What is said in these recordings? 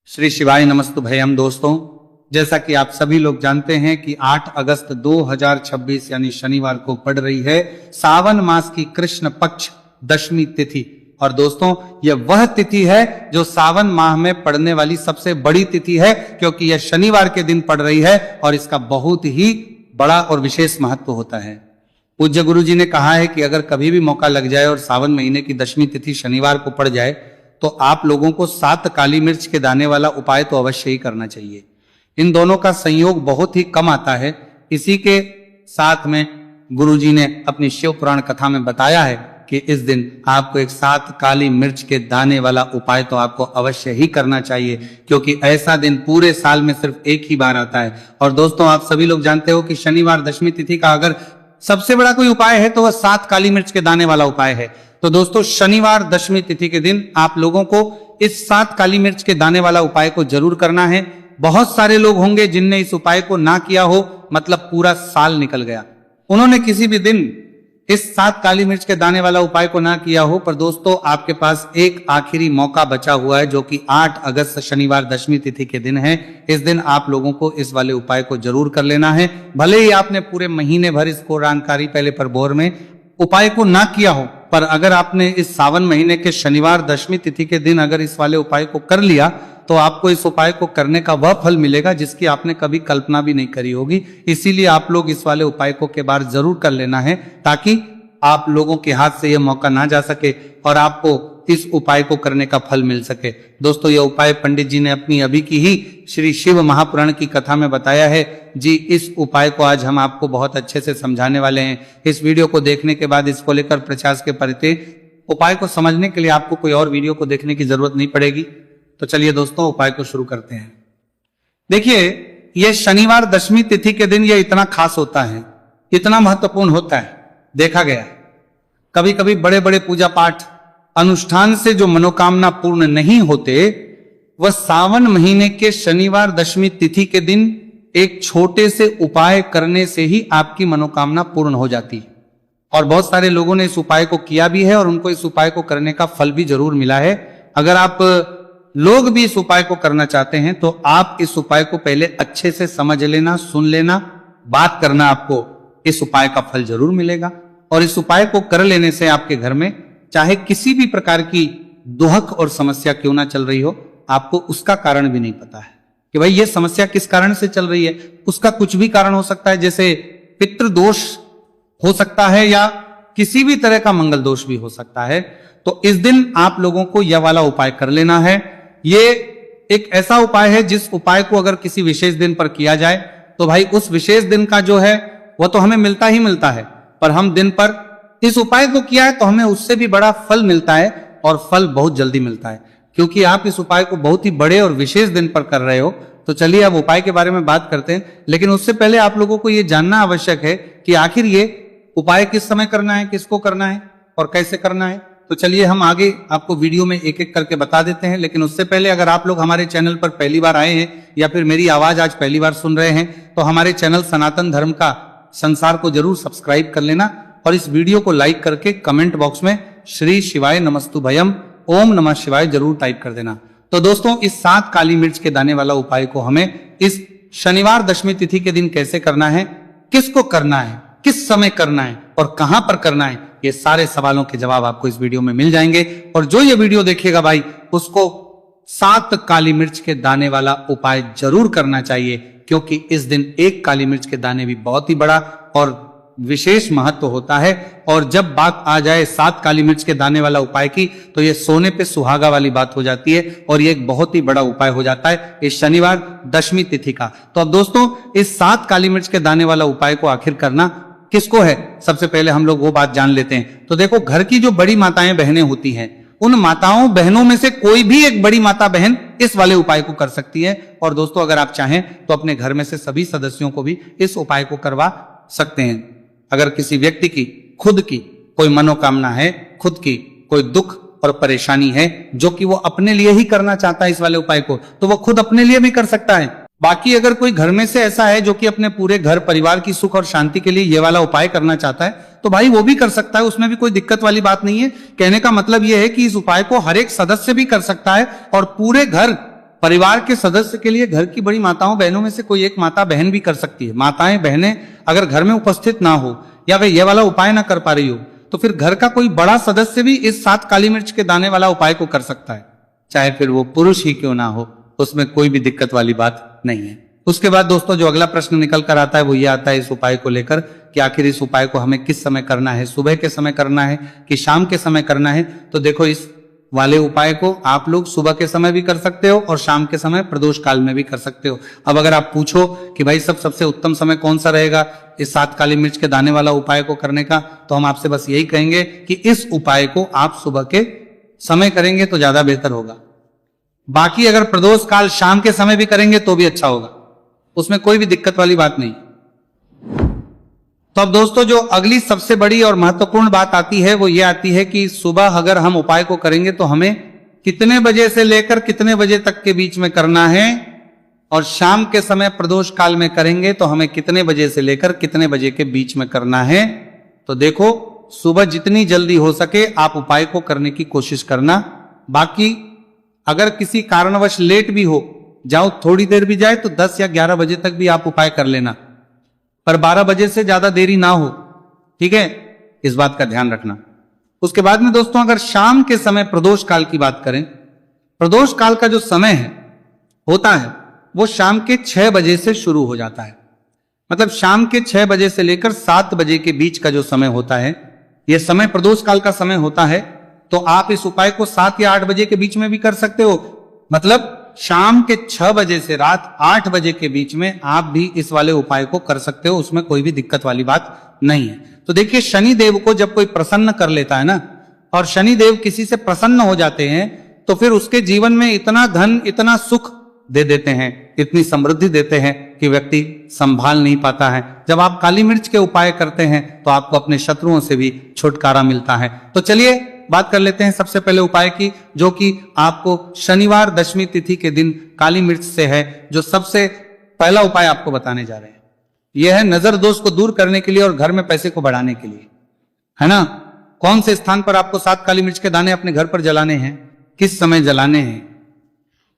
श्री शिवाय नमस्तुभयम। दोस्तों, जैसा कि आप सभी लोग जानते हैं कि 8 अगस्त 2026 यानी शनिवार को पड़ रही है सावन मास की कृष्ण पक्ष दशमी तिथि। और दोस्तों, यह वह तिथि है जो सावन माह में पड़ने वाली सबसे बड़ी तिथि है, क्योंकि यह शनिवार के दिन पड़ रही है और इसका बहुत ही बड़ा और विशेष महत्व होता है। पूज्य गुरु जी ने कहा है कि अगर कभी भी मौका लग जाए और सावन महीने की दशमी तिथि शनिवार को पड़ जाए तो आप लोगों को 7 काली मिर्च के दाने वाला उपाय तो अवश्य ही करना चाहिए। इन दोनों का संयोग बहुत ही कम आता है। इसी के साथ में गुरुजी ने अपनी शिव पुराण कथा में बताया है कि इस दिन आपको एक 7 काली मिर्च के दाने वाला उपाय तो आपको अवश्य ही करना चाहिए, क्योंकि ऐसा दिन पूरे साल में सिर्फ एक ही बार आता है। और दोस्तों, आप सभी लोग जानते हो कि शनिवार दशमी तिथि का अगर सबसे बड़ा कोई उपाय है तो वह 7 काली मिर्च के दाने वाला उपाय है। तो दोस्तों, शनिवार दशमी तिथि के दिन आप लोगों को इस 7 काली मिर्च के दाने वाला उपाय को जरूर करना है। बहुत सारे लोग होंगे जिनने इस उपाय को ना किया हो, मतलब पूरा साल निकल गया, उन्होंने किसी भी दिन इस 7 काली मिर्च के दाने वाला उपाय को ना किया हो। पर दोस्तों, आपके पास एक आखिरी मौका बचा हुआ है, जो कि 8 अगस्त शनिवार दशमी तिथि के दिन है। इस दिन आप लोगों को इस वाले उपाय को जरूर कर लेना है। भले ही आपने पूरे महीने भर इसको रामकारी पहले पर बोर में उपाय को ना किया हो, पर अगर आपने इस सावन महीने के शनिवार दशमी तिथि के दिन अगर इस वाले उपाय को कर लिया तो आपको इस उपाय को करने का वह फल मिलेगा जिसकी आपने कभी कल्पना भी नहीं करी होगी। इसीलिए आप लोग इस वाले उपाय को के बार जरूर कर लेना है, ताकि आप लोगों के हाथ से यह मौका ना जा सके और आपको इस उपाय को करने का फल मिल सके। दोस्तों, यह उपाय पंडित जी ने अपनी अभी की ही श्री शिव महापुराण की कथा में बताया है जी। इस उपाय को आज हम आपको बहुत अच्छे से समझाने वाले हैं। इस वीडियो को देखने के बाद इसको लेकर प्रचार के प्रति उपाय को समझने के लिए आपको कोई और वीडियो को देखने की जरूरत नहीं पड़ेगी। तो चलिए दोस्तों, उपाय को शुरू करते हैं। देखिए, यह शनिवार दशमी तिथि के दिन यह इतना खास होता है, इतना महत्वपूर्ण होता है। देखा गया कभी कभी बड़े बड़े पूजा पाठ अनुष्ठान से जो मनोकामना पूर्ण नहीं होते, वह सावन महीने के शनिवार दशमी तिथि के दिन एक छोटे से उपाय करने से ही आपकी मनोकामना पूर्ण हो जाती है। और बहुत सारे लोगों ने इस उपाय को किया भी है और उनको इस उपाय को करने का फल भी जरूर मिला है। अगर आप लोग भी इस उपाय को करना चाहते हैं तो आप इस उपाय को पहले अच्छे से समझ लेना, सुन लेना, बात करना, आपको इस उपाय का फल जरूर मिलेगा। और इस उपाय को कर लेने से आपके घर में चाहे किसी भी प्रकार की दुहक और समस्या क्यों ना चल रही हो, आपको उसका कारण भी नहीं पता है कि भाई ये समस्या किस कारण से चल रही है। उसका कुछ भी कारण हो सकता है, जैसे पितृदोष हो सकता है या किसी भी तरह का मंगल दोष भी हो सकता है। तो इस दिन आप लोगों को यह वाला उपाय कर लेना है। ये एक ऐसा उपाय है जिस उपाय को अगर किसी विशेष दिन पर किया जाए तो भाई उस विशेष दिन का जो है वह तो हमें मिलता ही मिलता है, पर हम दिन पर इस उपाय को किया है तो हमें उससे भी बड़ा फल मिलता है, और फल बहुत जल्दी मिलता है, क्योंकि आप इस उपाय को बहुत ही बड़े और विशेष दिन पर कर रहे हो। तो चलिए अब उपाय के बारे में बात करते हैं, लेकिन उससे पहले आप लोगों को यह जानना आवश्यक है कि आखिर ये उपाय किस समय करना है, किसको करना है और कैसे करना है। तो चलिए हम आगे आपको वीडियो में एक एक करके बता देते हैं। लेकिन उससे पहले अगर आप लोग हमारे चैनल पर पहली बार आए हैं या फिर मेरी आवाज आज पहली बार सुन रहे हैं तो हमारे चैनल सनातन धर्म का संसार को जरूर सब्सक्राइब कर लेना और इस वीडियो को लाइक करके कमेंट बॉक्स में श्री शिवाय नमस्तुभयम ओम नमः शिवाय जरूर टाइप कर देना। तो दोस्तों, इस 7 काली मिर्च के दाने वाला उपाय को हमें इस शनिवार दशमी तिथि के दिन कैसे करना है, किसको करना है, किस समय करना है और कहां पर करना है, ये सारे सवालों के जवाब आपको इस वीडियो में मिल जाएंगे। और जो ये वीडियो देखेगा भाई, उसको 7 काली मिर्च के दाने वाला उपाय जरूर करना चाहिए, क्योंकि इस दिन एक काली मिर्च के दाने भी बहुत ही बड़ा और विशेष महत्व होता है। और जब बात आ जाए 7 काली मिर्च के दाने वाला उपाय की, तो ये सोने पे सुहागा वाली बात हो जाती है और ये एक बहुत ही बड़ा उपाय हो जाता है इस शनिवार दशमी तिथि का। तो अब दोस्तों, इस 7 काली मिर्च के दाने वाला उपाय को आखिर करना किसको है, सबसे पहले हम लोग वो बात जान लेते हैं। तो देखो, घर की जो बड़ी माताएं बहनें होती हैं, उन माताओं बहनों में से कोई भी एक बड़ी माता बहन इस वाले उपाय को कर सकती है। और दोस्तों, अगर आप चाहें तो अपने घर में से सभी सदस्यों को भी इस उपाय को करवा सकते हैं। अगर किसी व्यक्ति की खुद की कोई मनोकामना है, खुद की कोई दुख और परेशानी है जो कि वो अपने लिए ही करना चाहता है इस वाले उपाय को, तो वो खुद अपने लिए भी कर सकता है। बाकी अगर कोई घर में से ऐसा है जो कि अपने पूरे घर परिवार की सुख और शांति के लिए ये वाला उपाय करना चाहता है, तो भाई वो भी कर सकता है, उसमें भी कोई दिक्कत वाली बात नहीं है। कहने का मतलब ये है कि इस उपाय को हर एक सदस्य भी कर सकता है और पूरे घर परिवार के सदस्य के लिए घर की बड़ी माताओं बहनों में से कोई एक माता बहन भी कर सकती है। माताएं बहनें अगर घर में उपस्थित ना हो या वे ये वाला उपाय ना कर पा रही हो तो फिर घर का कोई बड़ा सदस्य भी इस 7 काली मिर्च के दाने वाला उपाय को कर सकता है, चाहे फिर वो पुरुष ही क्यों ना हो, उसमें कोई भी दिक्कत वाली बात नहीं है। उसके बाद दोस्तों जो अगला प्रश्न निकल कर आता है वो ये आता है इस उपाय को लेकर कि आखिर इस उपाय को हमें किस समय करना है, सुबह के समय करना है कि शाम के समय करना है। तो देखो इस वाले उपाय को आप लोग सुबह के समय भी कर सकते हो और शाम के समय प्रदोष काल में भी कर सकते हो। अब अगर आप पूछो कि भाई सबसे उत्तम समय कौन सा रहेगा इस 7 काली मिर्च के दाने वाला उपाय को करने का, तो हम आपसे बस यही कहेंगे कि इस उपाय को आप सुबह के समय करेंगे तो ज्यादा बेहतर होगा। बाकी अगर प्रदोष काल शाम के समय भी करेंगे तो भी अच्छा होगा, उसमें कोई भी दिक्कत वाली बात नहीं। तो अब दोस्तों जो अगली सबसे बड़ी और महत्वपूर्ण बात आती है वो ये आती है कि सुबह अगर हम उपाय को करेंगे तो हमें कितने बजे से लेकर कितने बजे तक के बीच में करना है, और शाम के समय प्रदोष काल में करेंगे तो हमें कितने बजे से लेकर कितने बजे के बीच में करना है। तो देखो सुबह जितनी जल्दी हो सके आप उपाय को करने की कोशिश करना। बाकी अगर किसी कारणवश लेट भी हो जाओ, थोड़ी देर भी जाए तो 10 या 11 बजे तक भी आप उपाय कर लेना, पर 12 बजे से ज्यादा देरी ना हो, ठीक है, इस बात का ध्यान रखना। उसके बाद में दोस्तों अगर शाम के समय प्रदोष काल की बात करें, प्रदोष काल का जो समय है होता है वो शाम के 6 बजे से शुरू हो जाता है। मतलब शाम के 6 बजे से लेकर 7 बजे के बीच का जो समय होता है यह समय प्रदोष काल का समय होता है। तो आप इस उपाय को 7 या 8 बजे के बीच में भी कर सकते हो। मतलब शाम के 6 बजे से रात 8 बजे के बीच में आप भी इस वाले उपाय को कर सकते हो, उसमें कोई भी दिक्कत वाली बात नहीं है। तो देखिए शनि देव को जब कोई प्रसन्न कर लेता है ना, और शनि देव किसी से प्रसन्न हो जाते हैं तो फिर उसके जीवन में इतना धन इतना सुख दे देते हैं, इतनी समृद्धि देते हैं कि व्यक्ति संभाल नहीं पाता है। जब आप काली मिर्च के उपाय करते हैं तो आपको अपने शत्रुओं से भी छुटकारा मिलता है। तो चलिए बात कर लेते हैं सबसे पहले उपाय की, जो कि आपको शनिवार दशमी तिथि के दिन काली मिर्च से है। जो सबसे पहला उपाय आपको बताने जा रहे हैं यह है नजर दोष को दूर करने के लिए और घर में पैसे को बढ़ाने के लिए, है ना। कौन से स्थान पर आपको 7 काली मिर्च के दाने अपने घर पर जलाने हैं, किस समय जलाने हैं,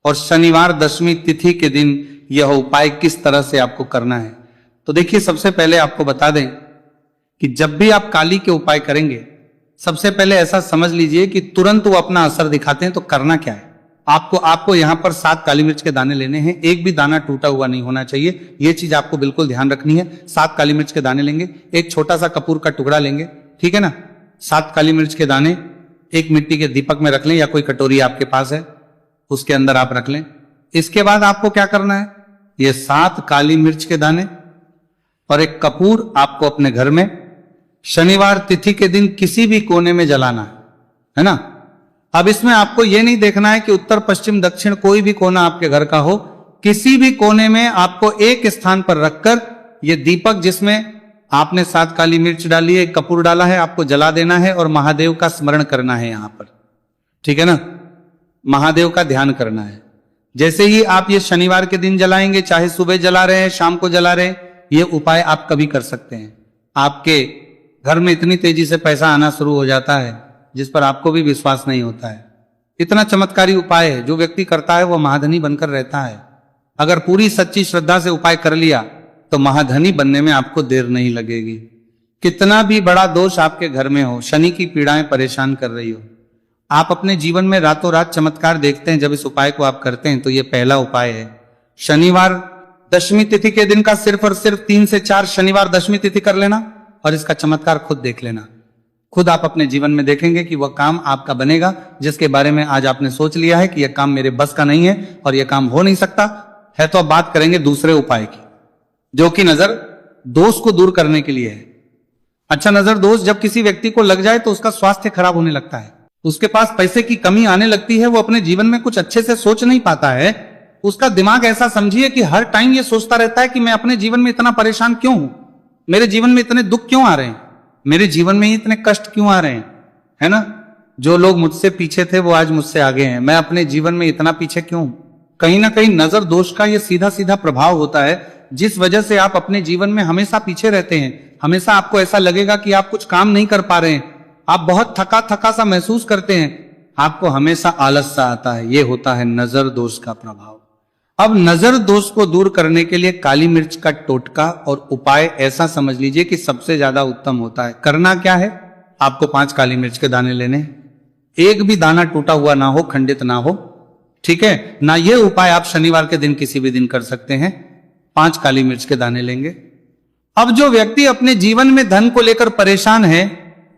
और शनिवार दशमी तिथि के दिन यह उपाय किस तरह से आपको करना है। तो देखिए सबसे पहले आपको बता दें कि जब भी आप काली के उपाय करेंगे सबसे पहले ऐसा समझ लीजिए कि तुरंत वो अपना असर दिखाते हैं। तो करना क्या है, आपको यहां पर 7 काली मिर्च के दाने लेने हैं, एक भी दाना टूटा हुआ नहीं होना चाहिए, ये चीज आपको बिल्कुल ध्यान रखनी है। 7 काली मिर्च के दाने लेंगे, एक छोटा सा कपूर का टुकड़ा लेंगे, ठीक है ना। 7 काली मिर्च के दाने एक मिट्टी के दीपक में रख लें या कोई कटोरी आपके पास है उसके अंदर आप रख लें। इसके बाद आपको क्या करना है, ये 7 काली मिर्च के दाने और एक कपूर आपको अपने घर में शनिवार तिथि के दिन किसी भी कोने में जलाना है ना। अब इसमें आपको यह नहीं देखना है कि उत्तर पश्चिम दक्षिण कोई भी कोना आपके घर का हो, किसी भी कोने में आपको एक स्थान पर रखकर यह दीपक जिसमें आपने 7 काली मिर्च डाली है, कपूर डाला है, आपको जला देना है और महादेव का स्मरण करना है यहां पर, ठीक है ना। महादेव का ध्यान करना है। जैसे ही आप ये शनिवार के दिन जलाएंगे, चाहे सुबह जला रहे हैं शाम को जला रहे हैं, ये उपाय आप कभी कर सकते हैं। आपके घर में इतनी तेजी से पैसा आना शुरू हो जाता है जिस पर आपको भी विश्वास नहीं होता है। इतना चमत्कारी उपाय है, जो व्यक्ति करता है वो महाधनी बनकर रहता है। अगर पूरी सच्ची श्रद्धा से उपाय कर लिया तो महाधनी बनने में आपको देर नहीं लगेगी। कितना भी बड़ा दोष आपके घर में हो, शनि की पीड़ाएं परेशान कर रही हो, आप अपने जीवन में रातों रात चमत्कार देखते हैं जब इस उपाय को आप करते हैं। तो ये पहला उपाय है। शनिवार दशमी तिथि के दिन का सिर्फ और सिर्फ 3 से 4 शनिवार दशमी तिथि कर लेना और इसका चमत्कार खुद देख लेना। खुद आप अपने जीवन में देखेंगे कि वह काम आपका बनेगा जिसके बारे में आज आपने सोच लिया है कि यह काम मेरे बस का नहीं है और यह काम हो नहीं सकता है। तो अब बात करेंगे दूसरे उपाय की, जो कि नजर दोष को दूर करने के लिए है। अच्छा, नजर दोष जब किसी व्यक्ति को लग जाए तो उसका स्वास्थ्य खराब होने लगता है, उसके पास पैसे की कमी आने लगती है, वो अपने जीवन में कुछ अच्छे से सोच नहीं पाता है। उसका दिमाग ऐसा समझिए कि हर टाइम ये सोचता रहता है कि मैं अपने जीवन में इतना परेशान क्यों हूं, मेरे जीवन में इतने दुख क्यों आ रहे हैं, मेरे जीवन में इतने कष्ट क्यों आ रहे हैं, है ना। जो लोग मुझसे पीछे थे वो आज मुझसे आगे हैं, मैं अपने जीवन में इतना पीछे क्यों हूं। कहीं ना कहीं नजर दोष का ये सीधा सीधा प्रभाव होता है, जिस वजह से आप अपने जीवन में हमेशा पीछे रहते हैं। हमेशा आपको ऐसा लगेगा कि आप कुछ काम नहीं कर पा रहे हैं, आप बहुत थका थका सा महसूस करते हैं, आपको हमेशा आलस सा आता है, ये होता है नजर दोष का प्रभाव। अब नजर दोष को दूर करने के लिए काली मिर्च का टोटका और उपाय ऐसा समझ लीजिए कि सबसे ज्यादा उत्तम होता है। करना क्या है, आपको 5 काली मिर्च के दाने लेने, एक भी दाना टूटा हुआ ना हो, खंडित ना हो, ठीक है ना। ये उपाय आप शनिवार के दिन किसी भी दिन कर सकते हैं। 5 काली मिर्च के दाने लेंगे। अब जो व्यक्ति अपने जीवन में धन को लेकर परेशान है,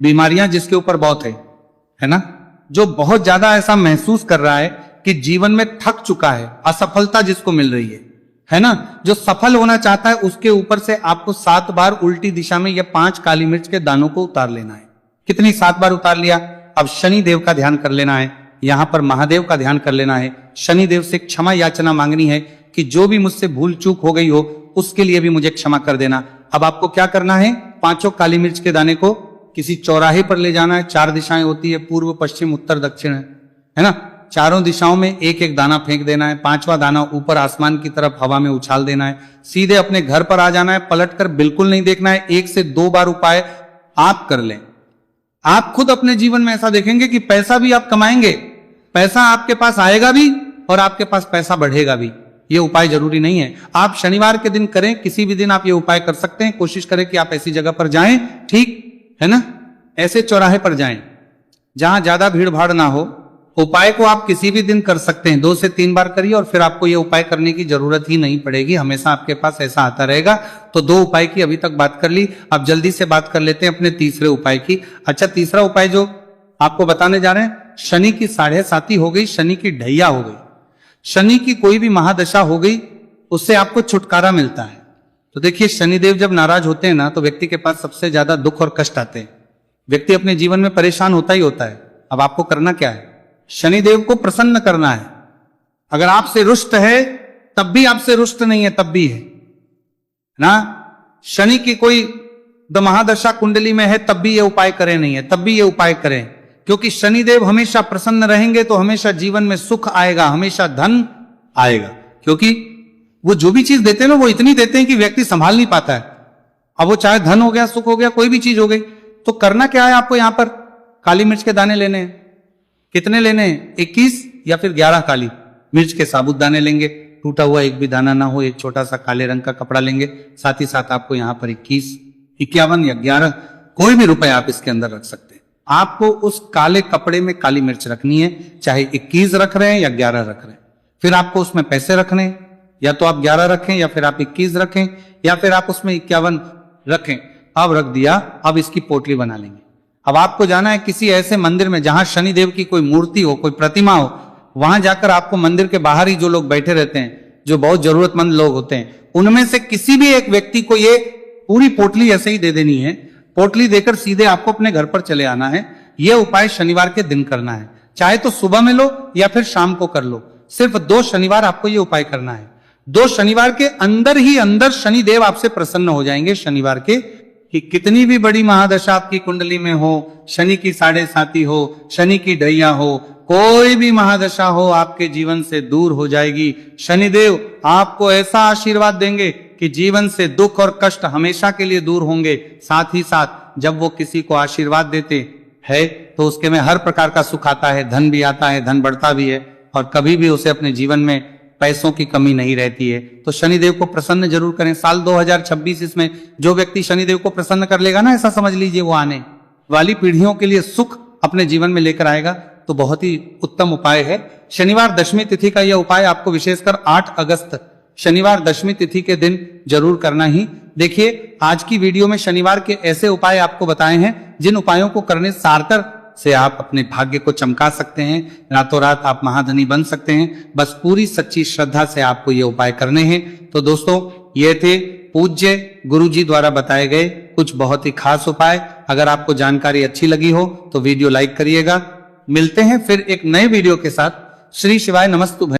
बीमारियां जिसके ऊपर बहुत है ना, जो बहुत ज्यादा ऐसा महसूस कर रहा है कि जीवन में थक चुका है, असफलता जिसको मिल रही है ना, जो सफल होना चाहता है, उसके ऊपर से आपको 7 बार उल्टी दिशा में ये 5 काली मिर्च के दानों को उतार लेना है। कितनी? 7 बार उतार लिया। अब शनि देव का ध्यान कर लेना है, यहां पर महादेव का ध्यान कर लेना है, शनि देव से क्षमा याचना मांगनी है कि जो भी मुझसे भूल चूक हो गई हो उसके लिए भी मुझे क्षमा कर देना। अब आपको क्या करना है, 5 काली मिर्च के दाने को किसी चौराहे पर ले जाना है। 4 दिशाएं होती है, पूर्व पश्चिम उत्तर दक्षिण, है ना। चारों दिशाओं में एक एक दाना फेंक देना है। 5वां दाना ऊपर आसमान की तरफ हवा में उछाल देना है। सीधे अपने घर पर आ जाना है, पलटकर बिल्कुल नहीं देखना है। 1 से 2 बार उपाय आप कर लें। आप खुद अपने जीवन में ऐसा देखेंगे कि पैसा भी आप कमाएंगे, पैसा आपके पास आएगा भी और आपके पास पैसा बढ़ेगा भी। ये उपाय जरूरी नहीं है, आप शनिवार के दिन करें, किसी भी दिन आप ये उपाय कर सकते हैं। कोशिश करें कि आप ऐसी जगह पर जाएं, ठीक है ना, ऐसे चौराहे पर जाएं जहां ज्यादा भीड़ भाड़ ना हो। उपाय को आप किसी भी दिन कर सकते हैं, 2 से 3 बार करिए और फिर आपको ये उपाय करने की जरूरत ही नहीं पड़ेगी, हमेशा आपके पास ऐसा आता रहेगा। तो 2 उपाय की अभी तक बात कर ली। अब जल्दी से बात कर लेते हैं अपने तीसरे उपाय की। अच्छा, तीसरा उपाय जो आपको बताने जा रहे हैं, शनि की 7.5 हो गई, शनि की ढैया हो गई, शनि की कोई भी महादशा हो गई, उससे आपको छुटकारा मिलता है। तो देखिए, शनिदेव जब नाराज होते हैं ना, तो व्यक्ति के पास सबसे ज्यादा दुख और कष्ट आते हैं। व्यक्ति अपने जीवन में परेशान होता ही होता है। अब आपको करना क्या है, शनिदेव को प्रसन्न करना है। अगर आपसे रुष्ट है तब भी, आपसे रुष्ट नहीं है तब भी है ना। शनि की कोई महादशा कुंडली में है तब भी ये उपाय करें, नहीं है तब भी ये उपाय करें, क्योंकि शनिदेव हमेशा प्रसन्न रहेंगे तो हमेशा जीवन में सुख आएगा, हमेशा धन आएगा। क्योंकि वो जो भी चीज देते हैं ना, वो इतनी देते हैं कि व्यक्ति संभाल नहीं पाता है। अब वो चाहे धन हो गया, सुख हो गया, कोई भी चीज हो गई। तो करना क्या है, आपको यहां पर काली मिर्च के दाने लेने हैं। कितने लेने हैं, 21 या फिर 11 काली मिर्च के साबुत दाने लेंगे। टूटा हुआ एक भी दाना ना हो, एक छोटा सा काले रंग का कपड़ा लेंगे। साथ ही साथ आपको यहाँ पर 21, 51 या 11 कोई भी रुपए आप इसके अंदर रख सकते हैं। आपको उस काले कपड़े में काली मिर्च रखनी है, चाहे 21 रख रहे हैं या 11 रख रहे हैं। फिर आपको उसमें पैसे रखने, या तो आप 11 रखें या फिर आप 21 रखें या फिर आप उसमें 51 रखें। अब रख दिया, अब इसकी पोटली बना लेंगे। अब आपको जाना है किसी ऐसे मंदिर में जहां शनिदेव की कोई मूर्ति हो, कोई प्रतिमा हो। वहां जाकर आपको मंदिर के बाहर ही जो लोग बैठे रहते हैं, जो बहुत जरूरतमंद लोग होते हैं, उनमें से किसी भी एक व्यक्ति को ये पूरी पोटली ऐसे ही दे देनी है। पोटली देकर सीधे आपको अपने घर पर चले आना है। यह उपाय शनिवार के दिन करना है, चाहे तो सुबह में लो या फिर शाम को कर लो। सिर्फ 2 शनिवार आपको यह उपाय करना है। 2 शनिवार के अंदर ही अंदर शनिदेव आपसे प्रसन्न हो जाएंगे। शनिवार के, कि कितनी भी बड़ी महादशा आपकी कुंडली में हो, शनि की 7.5 हो, शनि की ढैया हो, कोई भी महादशा हो, आपके जीवन से दूर हो जाएगी। शनिदेव आपको ऐसा आशीर्वाद देंगे कि जीवन से दुख और कष्ट हमेशा के लिए दूर होंगे। साथ ही साथ जब वो किसी को आशीर्वाद देते हैं तो उसके में हर प्रकार का सुख आता है, धन भी आता है, धन बढ़ता भी है, और कभी भी उसे अपने जीवन में पैसों की कमी नहीं रहती है। तो शनिदेव को प्रसन्न जरूर करें। साल 2026 इसमें जो व्यक्ति शनिदेव को प्रसन्न कर लेगा ना, ऐसा समझ लीजिए वो आने वाली पीढ़ियों के लिए सुख अपने जीवन में लेकर आएगा। तो बहुत ही उत्तम उपाय है। शनिवार दशमी तिथि का यह उपाय आपको विशेषकर 8 अगस्त शनिवार दशमी तिथि के दिन जरूर करना ही। देखिए, आज की वीडियो में शनिवार के ऐसे उपाय आपको बताए हैं जिन उपायों को करने सार्थक से आप अपने भाग्य को चमका सकते हैं, रातों रात आप महाधनी बन सकते हैं। बस पूरी सच्ची श्रद्धा से आपको ये उपाय करने हैं। तो दोस्तों, ये थे पूज्य गुरुजी द्वारा बताए गए कुछ बहुत ही खास उपाय। अगर आपको जानकारी अच्छी लगी हो तो वीडियो लाइक करिएगा। मिलते हैं फिर एक नए वीडियो के साथ। श्री शिवाय नमस्तु।